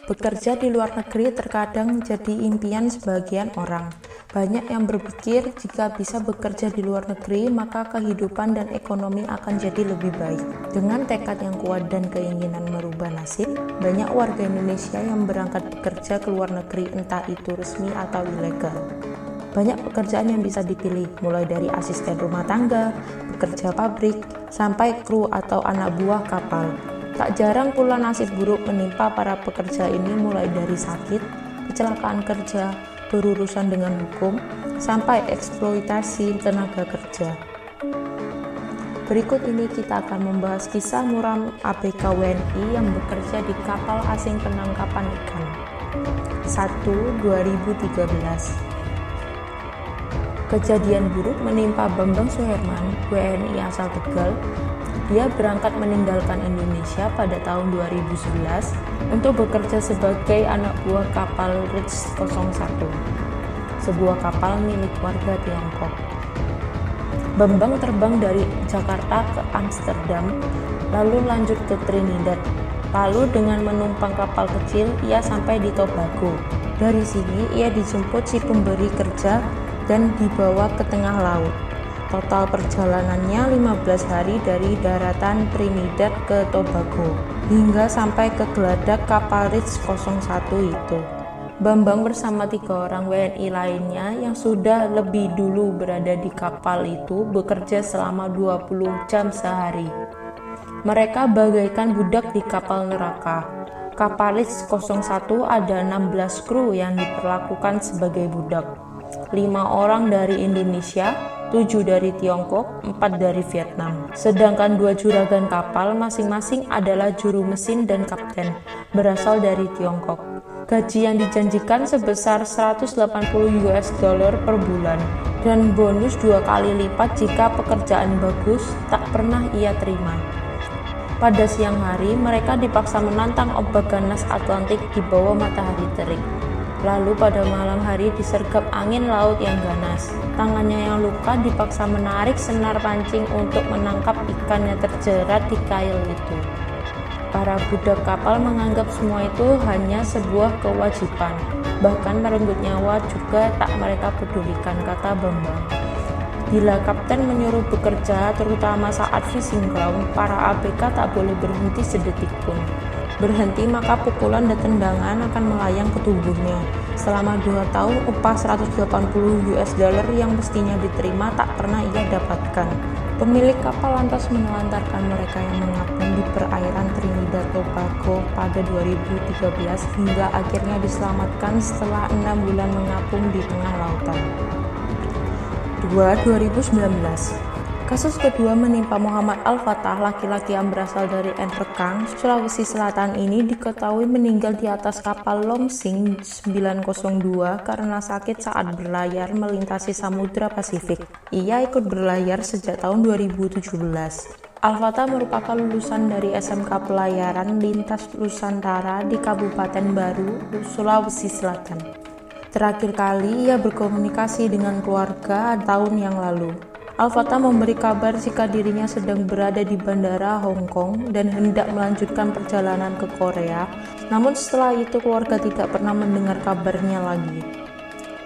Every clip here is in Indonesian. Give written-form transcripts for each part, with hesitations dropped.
Bekerja di luar negeri terkadang jadi impian sebagian orang. Banyak yang berpikir jika bisa bekerja di luar negeri, maka kehidupan dan ekonomi akan jadi lebih baik. Dengan tekad yang kuat dan keinginan merubah nasib, banyak warga Indonesia yang berangkat bekerja ke luar negeri, entah itu resmi atau ilegal. Banyak pekerjaan yang bisa dipilih, mulai dari asisten rumah tangga, pekerja pabrik, sampai kru atau anak buah kapal. Tak jarang pula nasib buruk menimpa para pekerja ini, mulai dari sakit, kecelakaan kerja, berurusan dengan hukum, sampai eksploitasi tenaga kerja. Berikut ini kita akan membahas kisah muram ABK WNI yang bekerja di kapal asing penangkapan ikan. 1/2013. Kejadian buruk menimpa Bambang Suherman, WNI asal Tegal. Dia berangkat meninggalkan Indonesia pada tahun 2011 untuk bekerja sebagai anak buah kapal Rich 01, sebuah kapal milik warga Tiongkok. Bambang terbang dari Jakarta ke Amsterdam, lalu lanjut ke Trinidad. Lalu dengan menumpang kapal kecil, ia sampai di Tobago. Dari sini, ia dijemput si pemberi kerja dan dibawa ke tengah laut. Total perjalanannya 15 hari dari daratan Trinidad ke Tobago, hingga sampai ke geladak kapal Rich 01 itu. Bambang bersama 3 orang WNI lainnya yang sudah lebih dulu berada di kapal itu bekerja selama 20 jam sehari. Mereka bagaikan budak di kapal neraka. Kapal Rich 01 ada 16 kru yang diperlakukan sebagai budak. 5 orang dari Indonesia, 7 dari Tiongkok, 4 dari Vietnam. Sedangkan 2 juragan kapal masing-masing adalah juru mesin dan kapten, berasal dari Tiongkok. Gaji yang dijanjikan sebesar $180 per bulan, dan bonus 2 kali lipat jika pekerjaan bagus tak pernah ia terima. Pada siang hari, mereka dipaksa menantang ombak ganas Atlantik di bawah matahari terik. Lalu pada malam hari disergap angin laut yang ganas. Tangannya yang luka dipaksa menarik senar pancing untuk menangkap ikan yang terjerat di kail itu. Para budak kapal menganggap semua itu hanya sebuah kewajiban. Bahkan merenggut nyawa juga tak mereka pedulikan, kata Bambang. Bila kapten menyuruh bekerja, terutama saat fishing ground, para ABK tak boleh berhenti sedetik pun. Berhenti maka pukulan dan tendangan akan melayang ke tubuhnya. Selama 2 tahun upah $180 yang mestinya diterima tak pernah ia dapatkan. Pemilik kapal lantas menelantarkan mereka yang mengapung di perairan Trinidad Tobago pada 2013 hingga akhirnya diselamatkan setelah 6 bulan mengapung di tengah lautan. 2019. Kasus kedua menimpa Muhammad Al-Fatah, laki-laki yang berasal dari Enrekang, Sulawesi Selatan ini diketahui meninggal di atas kapal Longsing 902 karena sakit saat berlayar melintasi Samudra Pasifik. Ia ikut berlayar sejak tahun 2017. Al-Fatah merupakan lulusan dari SMK Pelayaran Lintas Nusantara di Kabupaten Baru, Sulawesi Selatan. Terakhir kali ia berkomunikasi dengan keluarga tahun yang lalu. Al-Fatah memberi kabar jika dirinya sedang berada di bandara Hong Kong dan hendak melanjutkan perjalanan ke Korea, namun setelah itu keluarga tidak pernah mendengar kabarnya lagi.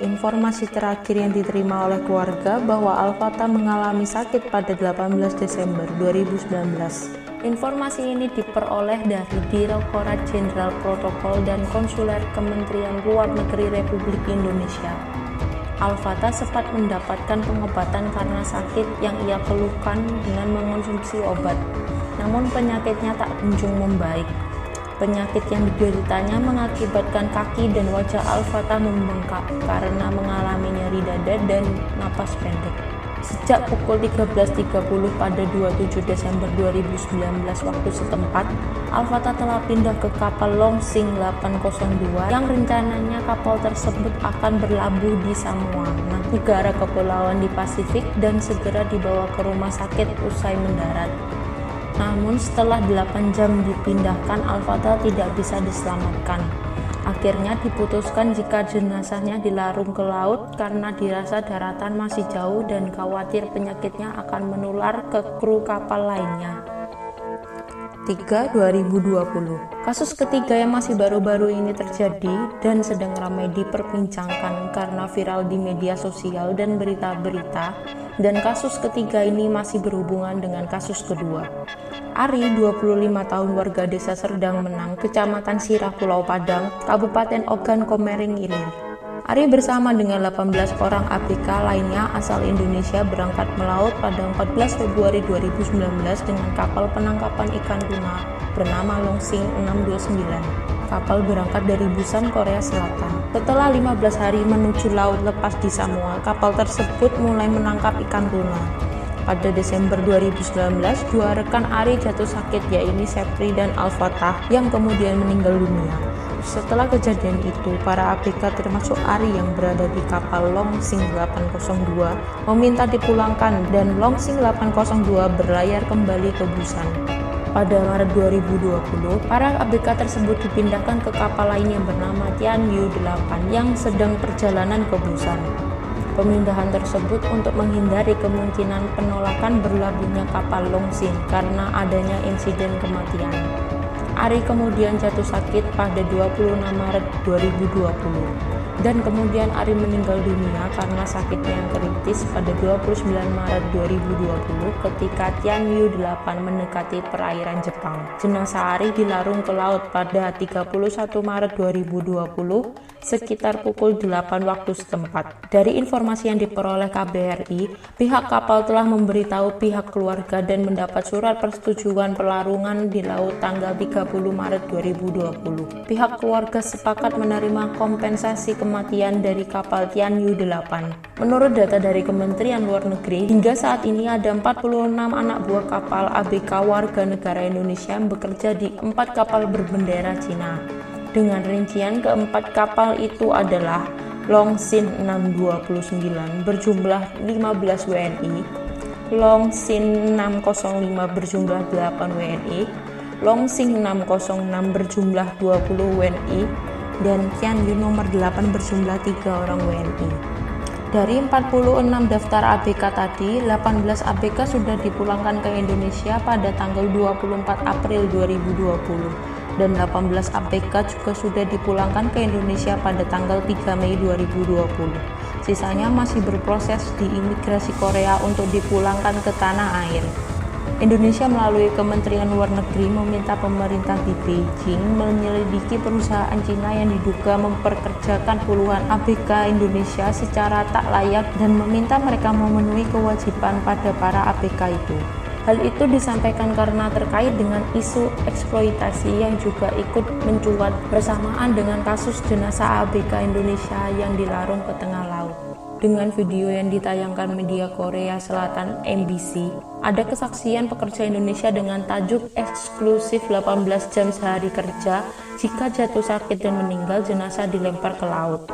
Informasi terakhir yang diterima oleh keluarga bahwa Al-Fatah mengalami sakit pada 18 Desember 2019. Informasi ini diperoleh dari Direktorat Jenderal Protokol dan Konsuler Kementerian Luar Negeri Republik Indonesia. Al-Fatah sempat mendapatkan pengobatan karena sakit yang ia keluhkan dengan mengonsumsi obat. Namun penyakitnya tak kunjung membaik. Penyakit yang dideritanya mengakibatkan kaki dan wajah Al-Fatah membengkak karena mengalami nyeri dada dan napas pendek. Sejak pukul 13.30 pada 27 Desember 2019 waktu setempat, Al-Fatah telah pindah ke kapal Longsing 802 yang rencananya kapal tersebut akan berlabuh di Samoa, negara kepulauan di Pasifik, dan segera dibawa ke rumah sakit usai mendarat. Namun setelah 8 jam dipindahkan, Al-Fatah tidak bisa diselamatkan. Akhirnya diputuskan jika jenazahnya dilarung ke laut karena dirasa daratan masih jauh dan khawatir penyakitnya akan menular ke kru kapal lainnya. 2020. Kasus ketiga yang masih baru-baru ini terjadi dan sedang ramai diperbincangkan karena viral di media sosial dan berita-berita, dan kasus ketiga ini masih berhubungan dengan kasus kedua. Ari, 25 tahun, warga desa Serdang Menang, Kecamatan Sirah, Pulau Padang, Kabupaten Ogan Komering Ilir. Ari bersama dengan 18 orang ABK lainnya asal Indonesia berangkat melaut pada 14 Februari 2019 dengan kapal penangkapan ikan tuna bernama Longsing 629. Kapal berangkat dari Busan, Korea Selatan. Setelah 15 hari menuju laut lepas di Samoa, kapal tersebut mulai menangkap ikan tuna. Pada Desember 2019, dua rekan Ari jatuh sakit, yaitu Sepri dan Al-Fatah, yang kemudian meninggal dunia. Setelah kejadian itu, para ABK termasuk Ari yang berada di kapal Longsing 802 meminta dipulangkan dan Longsing 802 berlayar kembali ke Busan. Pada Maret 2020, para ABK tersebut dipindahkan ke kapal lain yang bernama Tianyu 8 yang sedang perjalanan ke Busan. Pemindahan tersebut untuk menghindari kemungkinan penolakan berlabuhnya kapal Longsing karena adanya insiden kematian. Ari kemudian jatuh sakit pada 26 Maret 2020 dan kemudian Ari meninggal dunia karena sakitnya yang kritis pada 29 Maret 2020 ketika Tianyu 8 mendekati perairan Jepang. Jenazah Ari dilarung ke laut pada 31 Maret 2020 sekitar pukul 8 waktu setempat. Dari informasi yang diperoleh KBRI, pihak kapal telah memberitahu pihak keluarga dan mendapat surat persetujuan pelarungan di laut tanggal 30 Maret 2020. Pihak keluarga sepakat menerima kompensasi kematian dari kapal Tianyu 8. Menurut data dari Kementerian Luar Negeri, hingga saat ini ada 46 anak buah kapal ABK warga negara Indonesia yang bekerja di 4 kapal berbendera Cina. Dengan rincian keempat kapal itu adalah Longsing 629 berjumlah 15 WNI, Longsing 605 berjumlah 8 WNI, Longsing 606 berjumlah 20 WNI, dan Tianyu nomor 8 berjumlah 3 orang WNI. Dari 46 daftar ABK tadi, 18 ABK sudah dipulangkan ke Indonesia pada tanggal 24 April 2020. Dan 18 ABK juga sudah dipulangkan ke Indonesia pada tanggal 3 Mei 2020. Sisanya masih berproses di imigrasi Korea untuk dipulangkan ke tanah air. Indonesia melalui Kementerian Luar Negeri meminta pemerintah di Beijing menyelidiki perusahaan Cina yang diduga memperkerjakan puluhan ABK Indonesia secara tak layak dan meminta mereka memenuhi kewajiban pada para ABK itu. Hal itu disampaikan karena terkait dengan isu eksploitasi yang juga ikut mencuat bersamaan dengan kasus jenazah ABK Indonesia yang dilarung ke tengah laut. Dengan video yang ditayangkan media Korea Selatan MBC, ada kesaksian pekerja Indonesia dengan tajuk eksklusif 18 jam sehari kerja, jika jatuh sakit dan meninggal jenazah dilempar ke laut.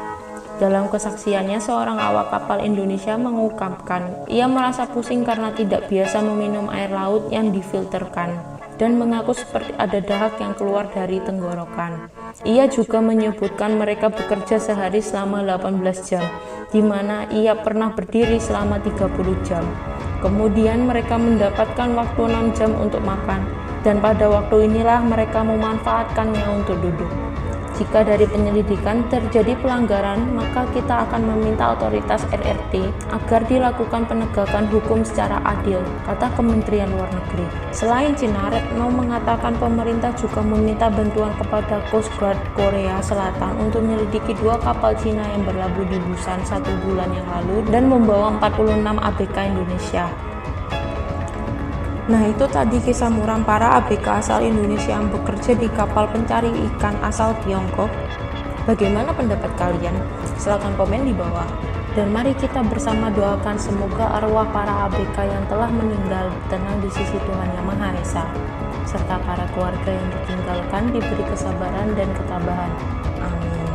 Dalam kesaksiannya, seorang awak kapal Indonesia mengungkapkan ia merasa pusing karena tidak biasa meminum air laut yang difilterkan dan mengaku seperti ada dahak yang keluar dari tenggorokan. Ia juga menyebutkan mereka bekerja sehari selama 18 jam, di mana ia pernah berdiri selama 30 jam. Kemudian mereka mendapatkan waktu 6 jam untuk makan, dan pada waktu inilah mereka memanfaatkannya untuk duduk. Jika dari penyelidikan terjadi pelanggaran, maka kita akan meminta otoritas RRT agar dilakukan penegakan hukum secara adil, kata Kementerian Luar Negeri. Selain Cina, Retno mengatakan pemerintah juga meminta bantuan kepada Coast Guard Korea Selatan untuk menyelidiki 2 kapal Cina yang berlabuh di Busan 1 bulan yang lalu dan membawa 46 ABK Indonesia. Nah, itu tadi kisah muram para ABK asal Indonesia yang bekerja di kapal pencari ikan asal Tiongkok. Bagaimana pendapat kalian? Silahkan komen di bawah. Dan mari kita bersama doakan semoga arwah para ABK yang telah meninggal tenang di sisi Tuhan Yang Maha Esa, serta para keluarga yang ditinggalkan diberi kesabaran dan ketabahan. Amin.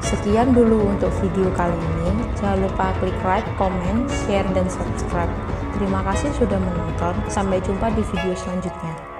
Sekian dulu untuk video kali ini. Jangan lupa klik like, comment, share, dan subscribe. Terima kasih sudah menonton. Sampai jumpa di video selanjutnya.